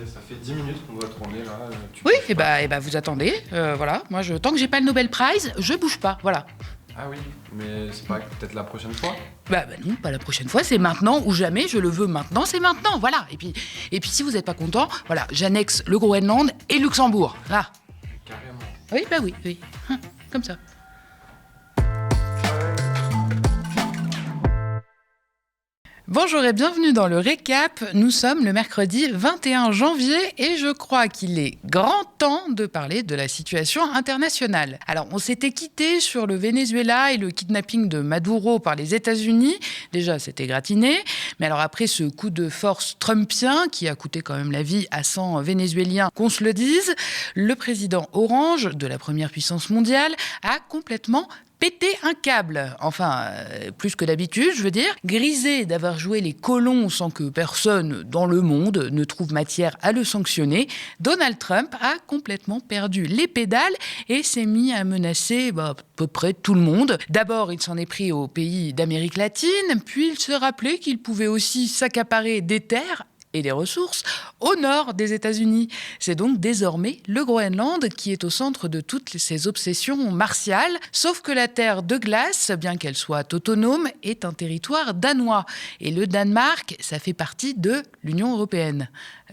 Ça fait 10 minutes qu'on doit tourner là. Oui, vous attendez. Voilà, moi, tant que j'ai pas le Nobel Prize, je bouge pas. Voilà. Ah oui, mais c'est pas peut-être la prochaine fois? Non, pas la prochaine fois, c'est maintenant ou jamais, je le veux maintenant, c'est maintenant, voilà. Et puis si vous n'êtes pas content, voilà, j'annexe le Groenland et Luxembourg, là. Carrément. Oui. Comme ça. Bonjour et bienvenue dans le récap. Nous sommes le mercredi 21 janvier et je crois qu'il est grand temps de parler de la situation internationale. Alors, on s'était quitté sur le Venezuela et le kidnapping de Maduro par les États-Unis. Déjà, c'était gratiné. Mais alors après ce coup de force trumpien qui a coûté quand même la vie à 100 Vénézuéliens, qu'on se le dise, le président Orange, de la première puissance mondiale, a complètement péter un câble, plus que d'habitude, je veux dire, grisé d'avoir joué les colons sans que personne dans le monde ne trouve matière à le sanctionner, Donald Trump a complètement perdu les pédales et s'est mis à menacer à peu près tout le monde. D'abord, il s'en est pris aux pays d'Amérique latine, puis il se rappelait qu'il pouvait aussi s'accaparer des terres et des ressources au nord des États-Unis. C'est donc désormais le Groenland qui est au centre de toutes ces obsessions martiales, sauf que la terre de glace, bien qu'elle soit autonome, est un territoire danois. Et le Danemark, ça fait partie de l'Union européenne.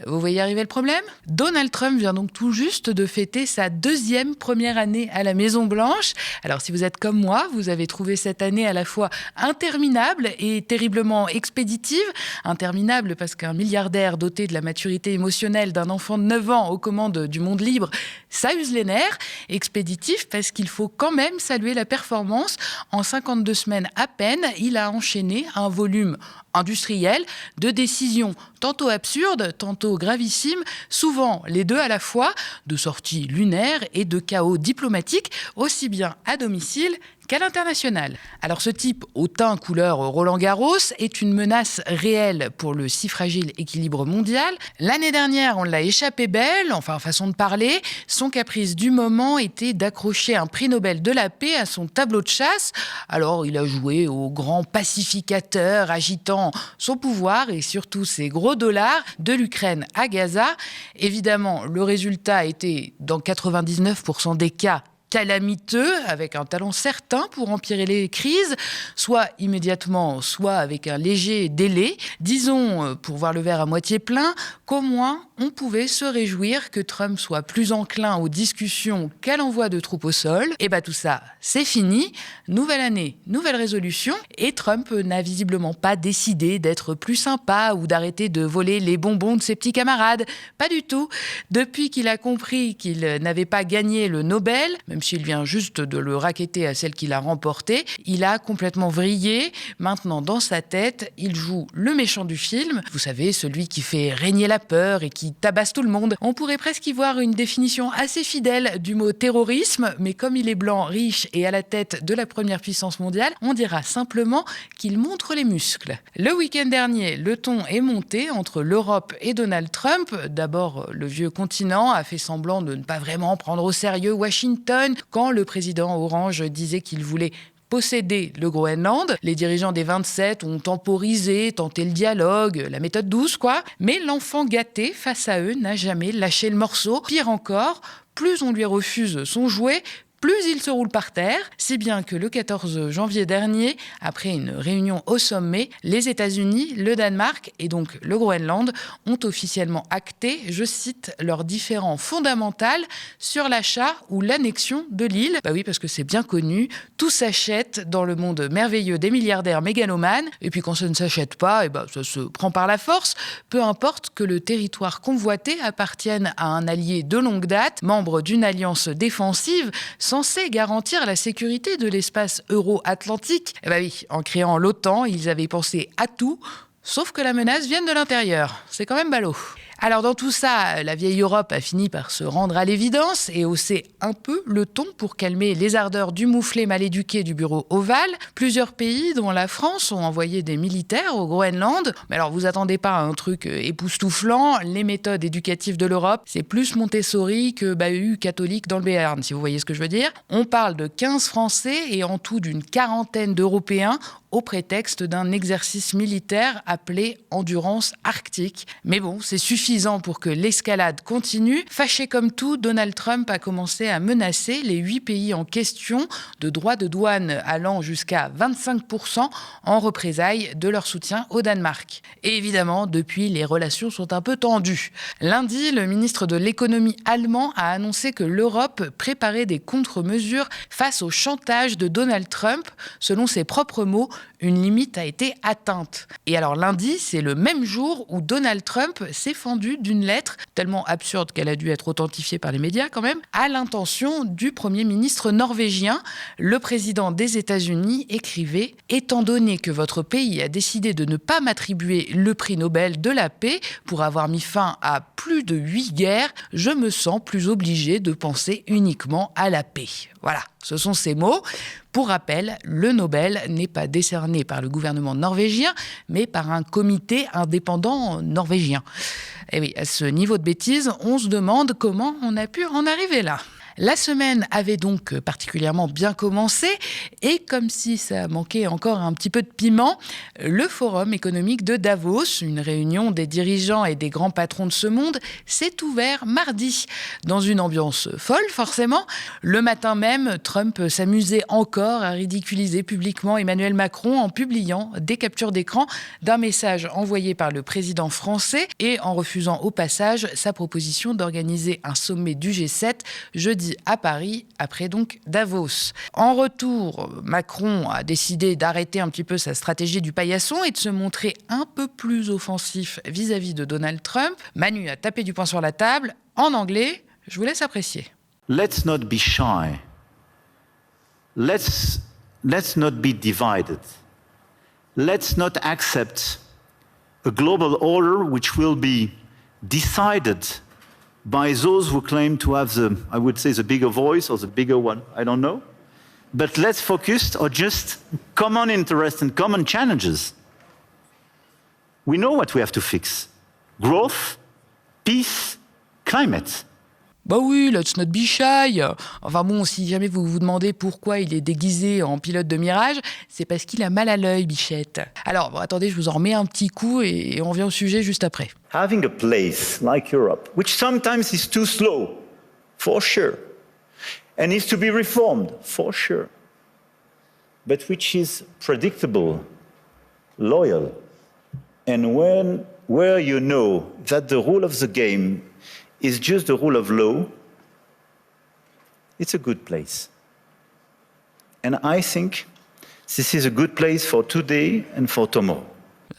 Vous voyez arriver le problème ? Donald Trump vient donc tout juste de fêter sa deuxième première année à la Maison-Blanche. Alors si vous êtes comme moi, vous avez trouvé cette année à la fois interminable et terriblement expéditive. Interminable parce qu'un milliardaire doté de la maturité émotionnelle d'un enfant de 9 ans aux commandes du monde libre, ça use les nerfs. Expéditif parce qu'il faut quand même saluer la performance. En 52 semaines à peine, il a enchaîné un volume industriel de décisions tantôt absurdes, tantôt gravissimes, souvent les deux à la fois, de sorties lunaires et de chaos diplomatique, aussi bien à domicile qu'à l'international. Alors ce type au teint couleur Roland-Garros est une menace réelle pour le si fragile équilibre mondial. L'année dernière, on l'a échappé belle, façon de parler. Son caprice du moment était d'accrocher un prix Nobel de la paix à son tableau de chasse. Alors il a joué au grand pacificateur, agitant son pouvoir et surtout ses gros dollars de l'Ukraine à Gaza. Évidemment, le résultat était, dans 99% des cas, calamiteux, avec un talent certain pour empirer les crises, soit immédiatement, soit avec un léger délai. Disons, pour voir le verre à moitié plein, qu'au moins on pouvait se réjouir que Trump soit plus enclin aux discussions qu'à l'envoi de troupes au sol. Et tout ça, c'est fini. Nouvelle année, nouvelle résolution. Et Trump n'a visiblement pas décidé d'être plus sympa ou d'arrêter de voler les bonbons de ses petits camarades. Pas du tout. Depuis qu'il a compris qu'il n'avait pas gagné le Nobel, même s'il vient juste de le racketter à celle qu'il a remportée, il a complètement vrillé. Maintenant, dans sa tête, il joue le méchant du film. Vous savez, celui qui fait régner la peur et qui tabasse tout le monde. On pourrait presque y voir une définition assez fidèle du mot terrorisme, mais comme il est blanc, riche et à la tête de la première puissance mondiale, on dira simplement qu'il montre les muscles. Le week-end dernier, le ton est monté entre l'Europe et Donald Trump. D'abord, le vieux continent a fait semblant de ne pas vraiment prendre au sérieux Washington quand le président Orange disait qu'il voulait posséder le Groenland. Les dirigeants des 27 ont temporisé, tenté le dialogue, la méthode douce, quoi. Mais l'enfant gâté, face à eux, n'a jamais lâché le morceau. Pire encore, plus on lui refuse son jouet, plus il se roule par terre, si bien que le 14 janvier dernier, après une réunion au sommet, les États-Unis, le Danemark et donc le Groenland ont officiellement acté, je cite, leurs différends fondamentaux sur l'achat ou l'annexion de l'île. Oui, parce que c'est bien connu, tout s'achète dans le monde merveilleux des milliardaires mégalomanes, et puis quand ça ne s'achète pas, ça se prend par la force, peu importe que le territoire convoité appartienne à un allié de longue date, membre d'une alliance défensive, censé garantir la sécurité de l'espace euro-atlantique. Oui, en créant l'OTAN, ils avaient pensé à tout, sauf que la menace vienne de l'intérieur. C'est quand même ballot. Alors dans tout ça, la vieille Europe a fini par se rendre à l'évidence et hausser un peu le ton pour calmer les ardeurs du mouflé mal éduqué du bureau ovale. Plusieurs pays, dont la France, ont envoyé des militaires au Groenland. Mais alors vous attendez pas à un truc époustouflant. Les méthodes éducatives de l'Europe, c'est plus Montessori que bahut catholique dans le Béarn, si vous voyez ce que je veux dire. On parle de 15 Français et en tout d'une quarantaine d'Européens au prétexte d'un exercice militaire appelé Endurance Arctique. Mais bon, c'est suffisant pour que l'escalade continue. Fâché comme tout, Donald Trump a commencé à menacer les 8 pays en question de droits de douane allant jusqu'à 25% en représailles de leur soutien au Danemark. Et évidemment, depuis, les relations sont un peu tendues. Lundi, le ministre de l'économie allemand a annoncé que l'Europe préparait des contre-mesures face au chantage de Donald Trump. Selon ses propres mots, une limite a été atteinte. Et alors lundi, c'est le même jour où Donald Trump s'est fendu d'une lettre, tellement absurde qu'elle a dû être authentifiée par les médias quand même, à l'intention du Premier ministre norvégien. Le président des États-Unis écrivait « Étant donné que votre pays a décidé de ne pas m'attribuer le prix Nobel de la paix pour avoir mis fin à plus de 8 guerres, je me sens plus obligé de penser uniquement à la paix. » Voilà, ce sont ces mots. Pour rappel, le Nobel n'est pas décerné par le gouvernement norvégien, mais par un comité indépendant norvégien. Et oui, à ce niveau de bêtise, on se demande comment on a pu en arriver là. La semaine avait donc particulièrement bien commencé et comme si ça manquait encore un petit peu de piment, le Forum économique de Davos, une réunion des dirigeants et des grands patrons de ce monde, s'est ouvert mardi. Dans une ambiance folle, forcément. Le matin même, Trump s'amusait encore à ridiculiser publiquement Emmanuel Macron en publiant des captures d'écran d'un message envoyé par le président français et en refusant au passage sa proposition d'organiser un sommet du G7 jeudi à Paris, après donc Davos. En retour, Macron a décidé d'arrêter un petit peu sa stratégie du paillasson et de se montrer un peu plus offensif vis-à-vis de Donald Trump. Manu a tapé du poing sur la table. En anglais, je vous laisse apprécier. Let's not be shy. Let's not be divided. Let's not accept a global order which will be decided by those who claim to have the bigger voice or the bigger one, I don't know. But let's focus on just common interests and common challenges. We know what we have to fix. Growth, peace, climate. Bah oui, let's not be shy. Enfin bon, si jamais vous vous demandez pourquoi il est déguisé en pilote de Mirage, c'est parce qu'il a mal à l'œil, Bichette. Alors, bon, attendez, je vous en remets un petit coup et on revient au sujet juste après. Having a place like Europe, which sometimes is too slow, for sure, and needs to be reformed, for sure, but which is predictable, loyal, and where you know that the rule of the game is just the rule of law, it's a good place. And I think this is a good place for today and for tomorrow.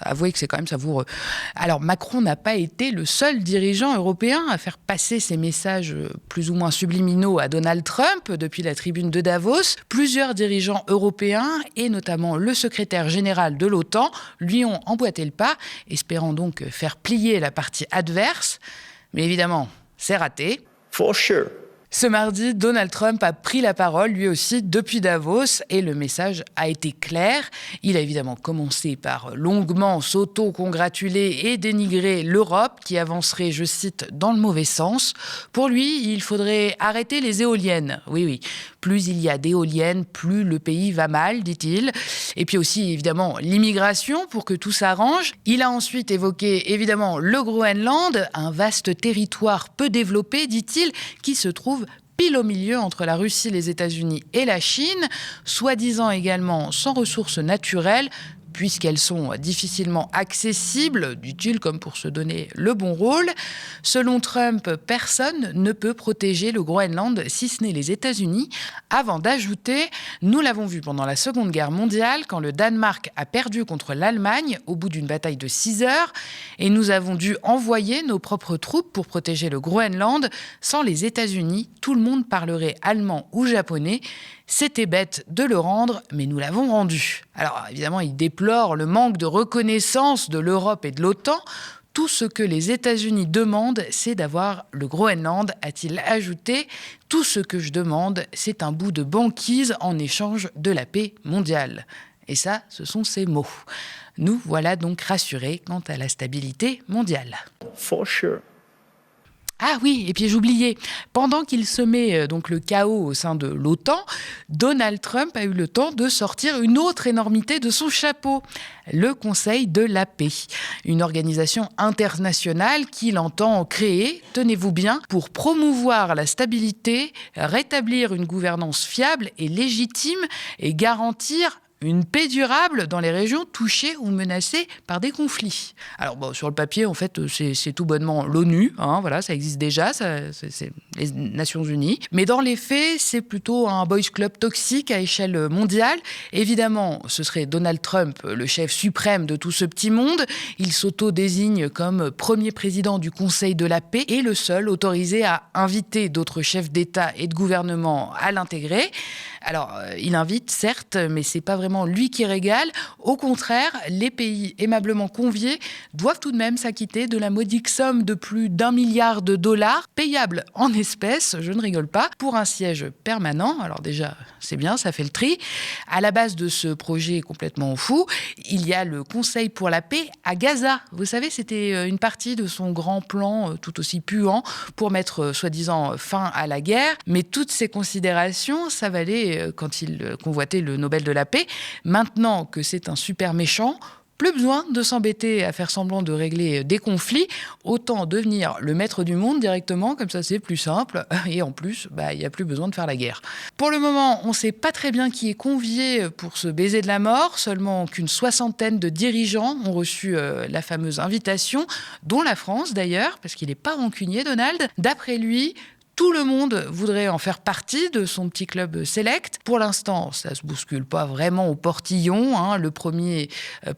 Avouez que c'est quand même savoureux. Alors, Macron n'a pas été le seul dirigeant européen à faire passer ses messages plus ou moins subliminaux à Donald Trump depuis la tribune de Davos. Plusieurs dirigeants européens, et notamment le secrétaire général de l'OTAN, lui ont emboîté le pas, espérant donc faire plier la partie adverse. Mais évidemment, c'est raté. For sure. Ce mardi, Donald Trump a pris la parole, lui aussi, depuis Davos, et le message a été clair. Il a évidemment commencé par longuement s'auto-congratuler et dénigrer l'Europe, qui avancerait, je cite, dans le mauvais sens. Pour lui, il faudrait arrêter les éoliennes. Oui. Plus il y a d'éoliennes, plus le pays va mal, dit-il. Et puis aussi, évidemment, l'immigration, pour que tout s'arrange. Il a ensuite évoqué, évidemment, le Groenland, un vaste territoire peu développé, dit-il, qui se trouve pile au milieu entre la Russie, les États-Unis et la Chine, soi-disant également sans ressources naturelles, puisqu'elles sont difficilement accessibles, dit-il, comme pour se donner le bon rôle. Selon Trump, personne ne peut protéger le Groenland, si ce n'est les États-Unis, avant d'ajouter « Nous l'avons vu pendant la Seconde Guerre mondiale, quand le Danemark a perdu contre l'Allemagne au bout d'une bataille de 6 heures, et nous avons dû envoyer nos propres troupes pour protéger le Groenland. Sans les États-Unis, tout le monde parlerait allemand ou japonais. C'était bête de le rendre, mais nous l'avons rendu. » Alors évidemment, il déplore le manque de reconnaissance de l'Europe et de l'OTAN. Tout ce que les États-Unis demandent, c'est d'avoir le Groenland, a-t-il ajouté. Tout ce que je demande, c'est un bout de banquise en échange de la paix mondiale. Et ça, ce sont ses mots. Nous voilà donc rassurés quant à la stabilité mondiale. For sure. Ah oui, et puis j'oubliais, pendant qu'il semait donc le chaos au sein de l'OTAN, Donald Trump a eu le temps de sortir une autre énormité de son chapeau, le Conseil de la paix, une organisation internationale qu'il entend créer, tenez-vous bien, pour promouvoir la stabilité, rétablir une gouvernance fiable et légitime et garantir une paix durable dans les régions touchées ou menacées par des conflits. Alors sur le papier, en fait, c'est tout bonnement l'ONU, voilà, ça existe déjà, c'est les Nations Unies. Mais dans les faits, c'est plutôt un boys club toxique à échelle mondiale. Évidemment, ce serait Donald Trump, le chef suprême de tout ce petit monde. Il s'auto-désigne comme premier président du Conseil de la paix et le seul autorisé à inviter d'autres chefs d'État et de gouvernement à l'intégrer. Alors, il invite, certes, mais c'est pas vraiment lui qui régale. Au contraire, les pays aimablement conviés doivent tout de même s'acquitter de la modique somme de plus d'1 milliard de dollars, payable en espèces, je ne rigole pas, pour un siège permanent. Alors déjà, c'est bien, ça fait le tri. À la base de ce projet complètement fou, il y a le Conseil pour la paix à Gaza. Vous savez, c'était une partie de son grand plan tout aussi puant pour mettre soi-disant fin à la guerre. Mais toutes ces considérations, ça valait quand il convoitait le Nobel de la paix. Maintenant que c'est un super méchant, plus besoin de s'embêter à faire semblant de régler des conflits, autant devenir le maître du monde directement, comme ça c'est plus simple, et en plus, il n'y a plus besoin de faire la guerre. Pour le moment, on ne sait pas très bien qui est convié pour ce baiser de la mort, seulement qu'une 60aine de dirigeants ont reçu la fameuse invitation, dont la France d'ailleurs, parce qu'il n'est pas rancunier Donald. D'après lui, tout le monde voudrait en faire partie de son petit club select. Pour l'instant, ça ne se bouscule pas vraiment au portillon. Le premier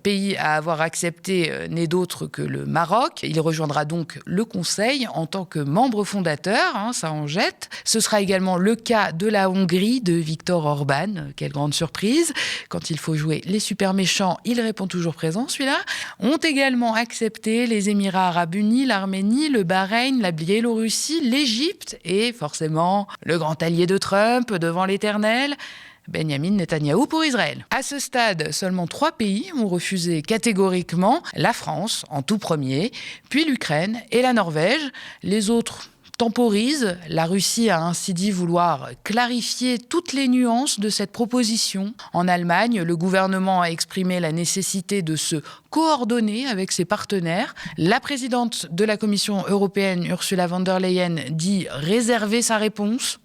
pays à avoir accepté n'est d'autre que le Maroc. Il rejoindra donc le Conseil en tant que membre fondateur, ça en jette. Ce sera également le cas de la Hongrie, de Viktor Orban. Quelle grande surprise. Quand il faut jouer les super méchants, il répond toujours présent, celui-là. Ont également accepté les Émirats arabes unis, l'Arménie, le Bahreïn, la Biélorussie, l'Égypte et forcément le grand allié de Trump devant l'Éternel, Benjamin Netanyahou pour Israël. À ce stade, seulement 3 pays ont refusé catégoriquement, la France en tout premier, puis l'Ukraine et la Norvège. Les autres temporise. La Russie a ainsi dit vouloir clarifier toutes les nuances de cette proposition. En Allemagne, le gouvernement a exprimé la nécessité de se coordonner avec ses partenaires. La présidente de la Commission européenne, Ursula von der Leyen, dit réserver sa réponse.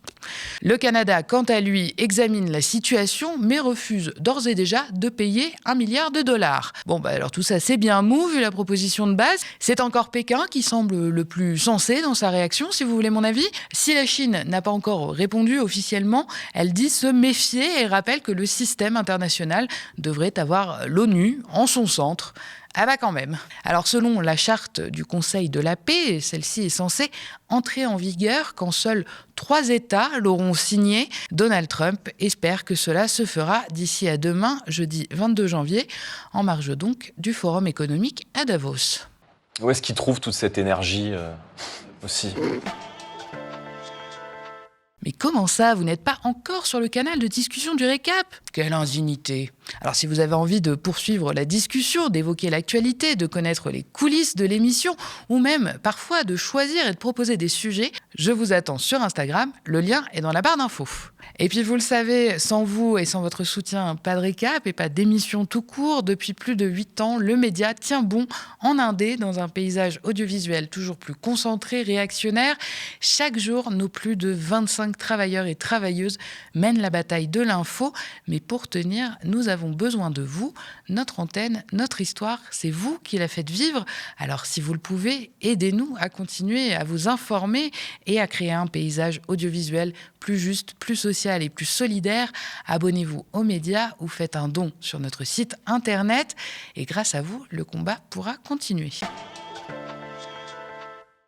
Le Canada, quant à lui, examine la situation, mais refuse d'ores et déjà de payer 1 milliard de dollars. Alors tout ça, c'est bien mou, vu la proposition de base. C'est encore Pékin qui semble le plus sensé dans sa réaction, si vous voulez mon avis. Si la Chine n'a pas encore répondu officiellement, elle dit se méfier et rappelle que le système international devrait avoir l'ONU en son centre. Ah quand même. Alors selon la charte du Conseil de la paix, celle-ci est censée entrer en vigueur quand seuls 3 États l'auront signée. Donald Trump espère que cela se fera d'ici à demain, jeudi 22 janvier, en marge donc du Forum économique à Davos. Où est-ce qu'il trouve toute cette énergie aussi ? Mais comment ça, vous n'êtes pas encore sur le canal de discussion du récap ? Quelle indignité ! Alors si vous avez envie de poursuivre la discussion, d'évoquer l'actualité, de connaître les coulisses de l'émission, ou même parfois de choisir et de proposer des sujets, je vous attends sur Instagram, le lien est dans la barre d'infos. Et puis vous le savez, sans vous et sans votre soutien, pas de récap et pas d'émission tout court. Depuis plus de 8 ans, le média tient bon en indé dans un paysage audiovisuel toujours plus concentré, réactionnaire. Chaque jour, nos plus de 25 travailleurs et travailleuses mènent la bataille de l'info. Mais pour tenir, nous avons besoin de vous. Notre antenne, notre histoire, c'est vous qui la faites vivre. Alors si vous le pouvez, aidez-nous à continuer à vous informer et à créer un paysage audiovisuel plus juste, plus social et plus solidaire. Abonnez-vous aux médias ou faites un don sur notre site internet. Et grâce à vous, le combat pourra continuer.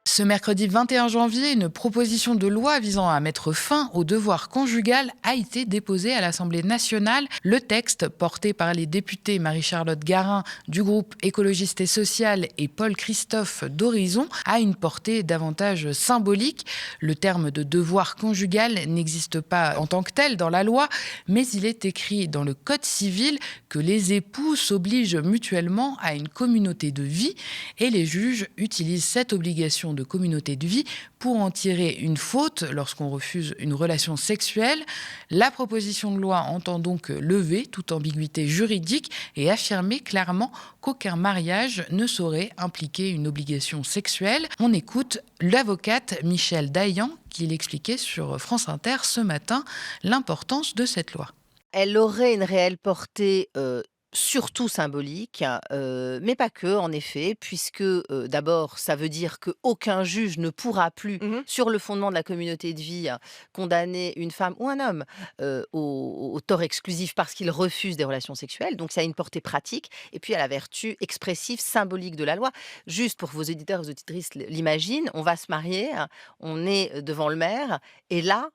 Ce mercredi 21 janvier, une proposition de loi visant à mettre fin au devoir conjugal a été déposée à l'Assemblée nationale. Le texte, porté par les députés Marie-Charlotte Garin du groupe écologiste et social et Paul-Christophe d'Horizon, a une portée davantage symbolique. Le terme de devoir conjugal n'existe pas en tant que tel dans la loi, mais il est écrit dans le Code civil que les époux s'obligent mutuellement à une communauté de vie et les juges utilisent cette obligation de communauté de vie pour en tirer une faute lorsqu'on refuse une relation sexuelle. La proposition de loi entend donc lever toute ambiguïté juridique et affirmer clairement qu'aucun mariage ne saurait impliquer une obligation sexuelle. On écoute l'avocate Michèle Dayan qui l'expliquait sur France Inter ce matin l'importance de cette loi. Elle aurait une réelle portée surtout symbolique, mais pas que, en effet, puisque d'abord, ça veut dire qu'aucun juge ne pourra plus, sur le fondement de la communauté de vie, condamner une femme ou un homme au tort exclusif parce qu'il refuse des relations sexuelles. Donc, ça a une portée pratique. Et puis, à la vertu expressive, symbolique de la loi. Juste pour vos auditeurs et vos auditrices l'imaginent, on va se marier, on est devant le maire, et là,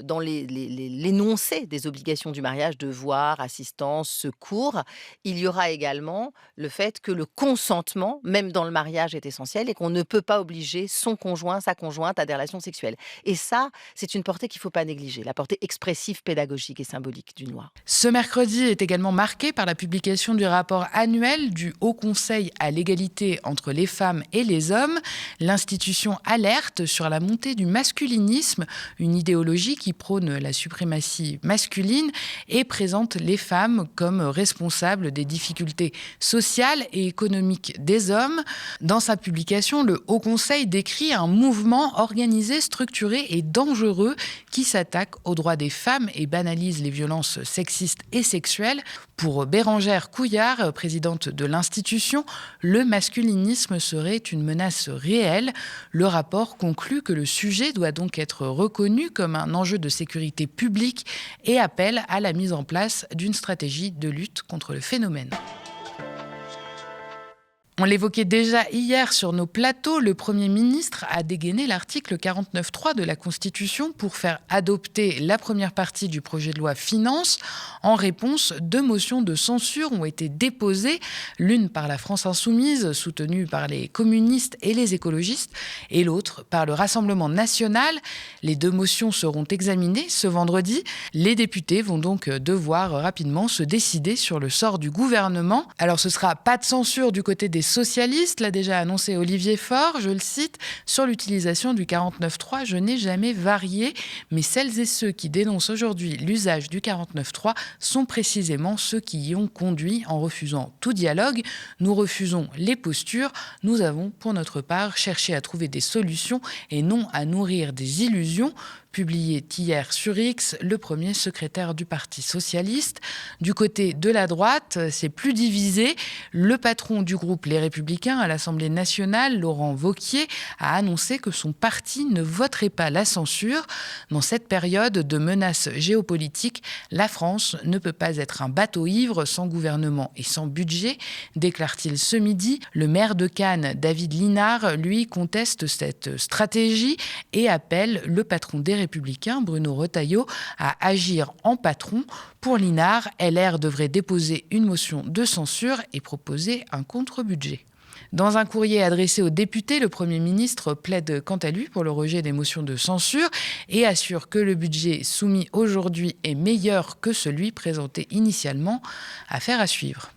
dans l'énoncé des obligations du mariage, devoirs, assistance, secours, il y aura également le fait que le consentement, même dans le mariage, est essentiel et qu'on ne peut pas obliger son conjoint, sa conjointe à des relations sexuelles. Et ça, c'est une portée qu'il ne faut pas négliger, la portée expressive, pédagogique et symbolique d'une loi. Ce mercredi est également marqué par la publication du rapport annuel du Haut Conseil à l'égalité entre les femmes et les hommes. L'institution alerte sur la montée du masculinisme, une idéologie qui prône la suprématie masculine et présente les femmes comme responsables des difficultés sociales et économiques des hommes. Dans sa publication, le Haut Conseil décrit un mouvement organisé, structuré et dangereux qui s'attaque aux droits des femmes et banalise les violences sexistes et sexuelles. Pour Bérangère Couillard, présidente de l'institution, le masculinisme serait une menace réelle. Le rapport conclut que le sujet doit donc être reconnu comme un enjeu de sécurité publique et appelle à la mise en place d'une stratégie de lutte contre le phénomène. On l'évoquait déjà hier sur nos plateaux, le Premier ministre a dégainé l'article 49.3 de la Constitution pour faire adopter la première partie du projet de loi Finances. En réponse, 2 motions de censure ont été déposées, l'une par la France Insoumise, soutenue par les communistes et les écologistes, et l'autre par le Rassemblement national. Les 2 motions seront examinées ce vendredi. Les députés vont donc devoir rapidement se décider sur le sort du gouvernement. Alors ce sera pas de censure du côté des socialistes, l'a déjà annoncé Olivier Faure, je le cite, sur l'utilisation du 49.3, je n'ai jamais varié, mais celles et ceux qui dénoncent aujourd'hui l'usage du 49.3 sont précisément ceux qui y ont conduit en refusant tout dialogue. Nous refusons les postures, nous avons pour notre part cherché à trouver des solutions et non à nourrir des illusions. Publié hier sur X, le premier secrétaire du Parti socialiste. Du côté de la droite, c'est plus divisé. Le patron du groupe Les Républicains à l'Assemblée nationale, Laurent Wauquiez, a annoncé que son parti ne voterait pas la censure. Dans cette période de menaces géopolitiques, la France ne peut pas être un bateau ivre sans gouvernement et sans budget, déclare-t-il ce midi. Le maire de Cannes, David Linard, lui, conteste cette stratégie et appelle le patron des Républicains, Bruno Retailleau, à agir en patron. Pour Linard, LR devrait déposer une motion de censure et proposer un contre-budget. Dans un courrier adressé aux députés, le Premier ministre plaide quant à lui pour le rejet des motions de censure et assure que le budget soumis aujourd'hui est meilleur que celui présenté initialement. Affaire à suivre.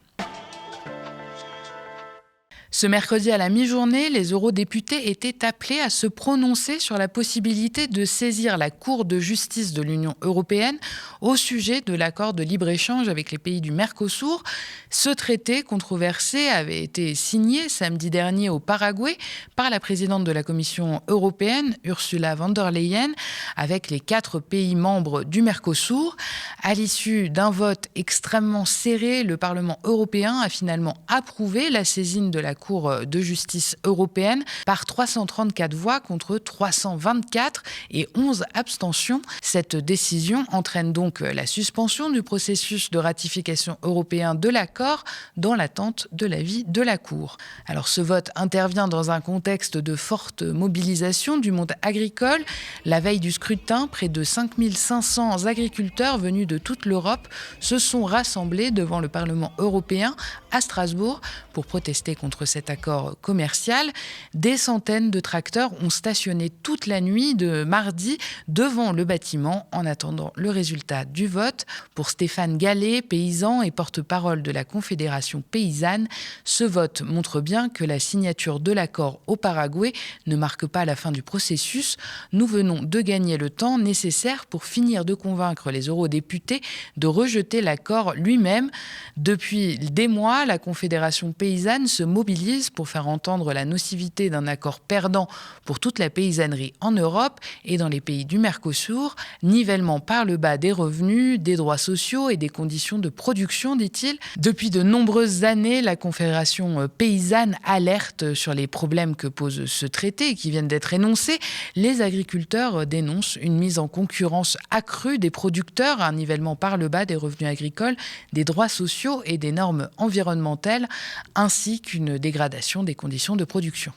Ce mercredi à la mi-journée, les eurodéputés étaient appelés à se prononcer sur la possibilité de saisir la Cour de justice de l'Union européenne au sujet de l'accord de libre-échange avec les pays du Mercosur. Ce traité controversé avait été signé samedi dernier au Paraguay par la présidente de la Commission européenne, Ursula von der Leyen, avec les 4 pays membres du Mercosur. À l'issue d'un vote extrêmement serré, le Parlement européen a finalement approuvé la saisine de la Cour de justice européenne par 334 voix contre 324 et 11 abstentions. Cette décision entraîne donc la suspension du processus de ratification européen de l'accord dans l'attente de l'avis de la Cour. Alors ce vote intervient dans un contexte de forte mobilisation du monde agricole. La veille du scrutin, près de 5500 agriculteurs venus de toute l'Europe se sont rassemblés devant le Parlement européen à Strasbourg pour protester contre cet accord commercial. Des centaines de tracteurs ont stationné toute la nuit de mardi devant le bâtiment en attendant le résultat du vote. Pour Stéphane Gallet, paysan et porte-parole de la Confédération paysanne, ce vote montre bien que la signature de l'accord au Paraguay ne marque pas la fin du processus. Nous venons de gagner le temps nécessaire pour finir de convaincre les eurodéputés de rejeter l'accord lui-même. Depuis des mois, la Confédération paysanne se mobilise pour faire entendre la nocivité d'un accord perdant pour toute la paysannerie en Europe et dans les pays du Mercosur. Nivellement par le bas des revenus, des droits sociaux et des conditions de production, dit-il. Depuis de nombreuses années, la Confédération paysanne alerte sur les problèmes que pose ce traité qui viennent d'être énoncés. Les agriculteurs dénoncent une mise en concurrence accrue des producteurs, un nivellement par le bas des revenus agricoles, des droits sociaux et des normes environnementales, ainsi qu'une dégradation des conditions de production.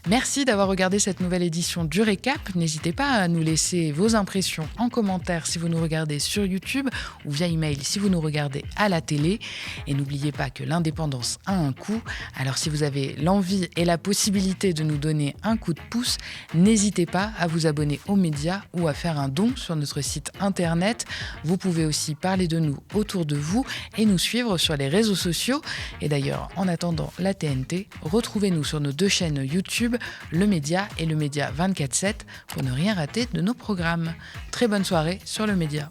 Merci d'avoir regardé cette nouvelle édition du Récap. N'hésitez pas à nous laisser vos impressions en commentaire si vous nous regardez sur YouTube ou via email si vous nous regardez à la télé. Et n'oubliez pas que l'indépendance a un coût. Alors si vous avez l'envie et la possibilité de nous donner un coup de pouce, n'hésitez pas à vous abonner aux médias ou à faire un don sur notre site internet. Vous pouvez aussi parler de nous autour de vous et nous suivre sur les réseaux sociaux. Et d'ailleurs, en attendant la TNT, retrouvez-nous sur nos 2 chaînes YouTube, Le Média et Le Média 24/7 pour ne rien rater de nos programmes. Très bonne soirée sur Le Média.